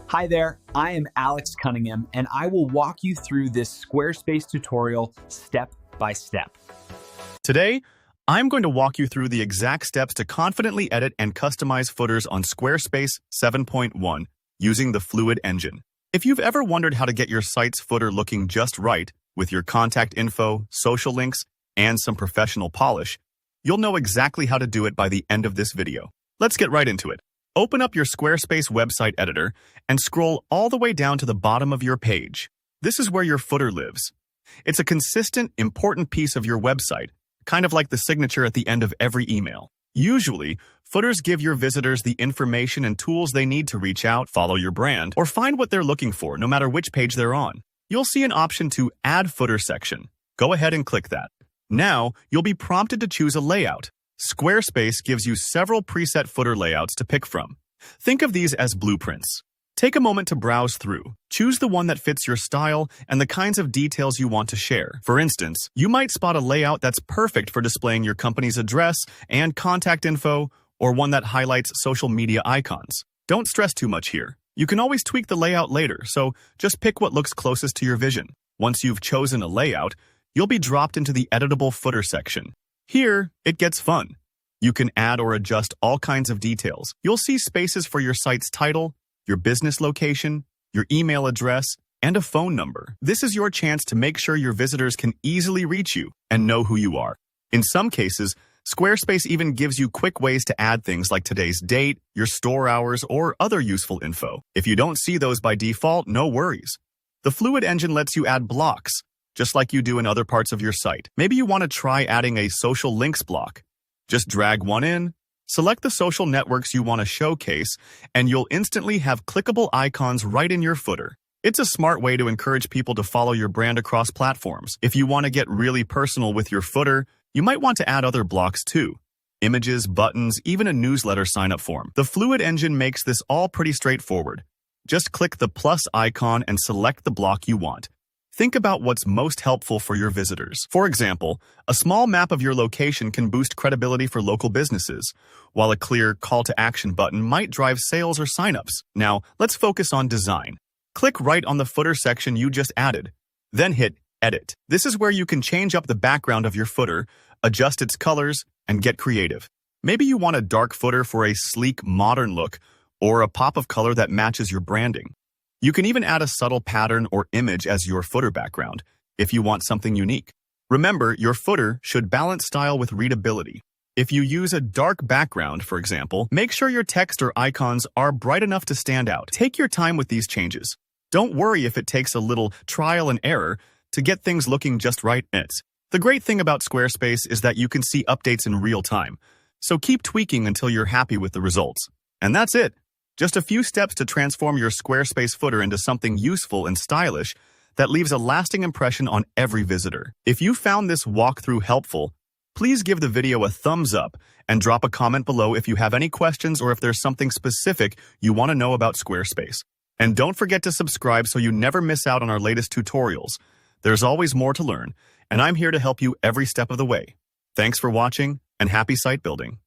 Hi there, I am Alex Cunningham, and I will walk you through this Squarespace tutorial step by step. Today, I'm going to walk you through the exact steps to confidently edit and customize footers on Squarespace 7.1 using the Fluid engine. If you've ever wondered how to get your site's footer looking just right with your contact info, social links, and some professional polish, you'll know exactly how to do it by the end of this video. Let's get right into it. Open up your Squarespace website editor and scroll all the way down to the bottom of your page. This is where your footer lives. It's a consistent, important piece of your website, kind of like the signature at the end of every email. Usually, footers give your visitors the information and tools they need to reach out, follow your brand, or find what they're looking for, no matter which page they're on. You'll see an option to Add Footer section. Go ahead and click that. Now, you'll be prompted to choose a layout. Squarespace gives you several preset footer layouts to pick from. Think of these as blueprints. Take a moment to browse through. Choose the one that fits your style and the kinds of details you want to share. For instance, you might spot a layout that's perfect for displaying your company's address and contact info, or one that highlights social media icons. Don't stress too much here. You can always tweak the layout later, so just pick what looks closest to your vision. Once you've chosen a layout, you'll be dropped into the editable footer section. Here, it gets fun. You can add or adjust all kinds of details. You'll see spaces for your site's title, your business location, your email address, and a phone number. This is your chance to make sure your visitors can easily reach you and know who you are. In some cases, Squarespace even gives you quick ways to add things like today's date, your store hours, or other useful info. If you don't see those by default, no worries. The Fluid engine lets you add blocks, just like you do in other parts of your site. Maybe you want to try adding a social links block. Just drag one in, select the social networks you want to showcase, and you'll instantly have clickable icons right in your footer. It's a smart way to encourage people to follow your brand across platforms. If you want to get really personal with your footer, you might want to add other blocks too. Images, buttons, even a newsletter sign-up form. The Fluid engine makes this all pretty straightforward. Just click the plus icon and select the block you want. Think about what's most helpful for your visitors. For example, a small map of your location can boost credibility for local businesses, while a clear call to action button might drive sales or signups. Now, let's focus on design. Click right on the footer section you just added, then hit Edit. This is where you can change up the background of your footer, adjust its colors, and get creative. Maybe you want a dark footer for a sleek, modern look, or a pop of color that matches your branding. You can even add a subtle pattern or image as your footer background, if you want something unique. Remember, your footer should balance style with readability. If you use a dark background, for example, make sure your text or icons are bright enough to stand out. Take your time with these changes. Don't worry if it takes a little trial and error to get things looking just right. The great thing about Squarespace is that you can see updates in real time, so keep tweaking until you're happy with the results. And that's it. Just a few steps to transform your Squarespace footer into something useful and stylish that leaves a lasting impression on every visitor. If you found this walkthrough helpful, please give the video a thumbs up and drop a comment below if you have any questions or if there's something specific you want to know about Squarespace. And don't forget to subscribe so you never miss out on our latest tutorials. There's always more to learn, and I'm here to help you every step of the way. Thanks for watching, and happy site building.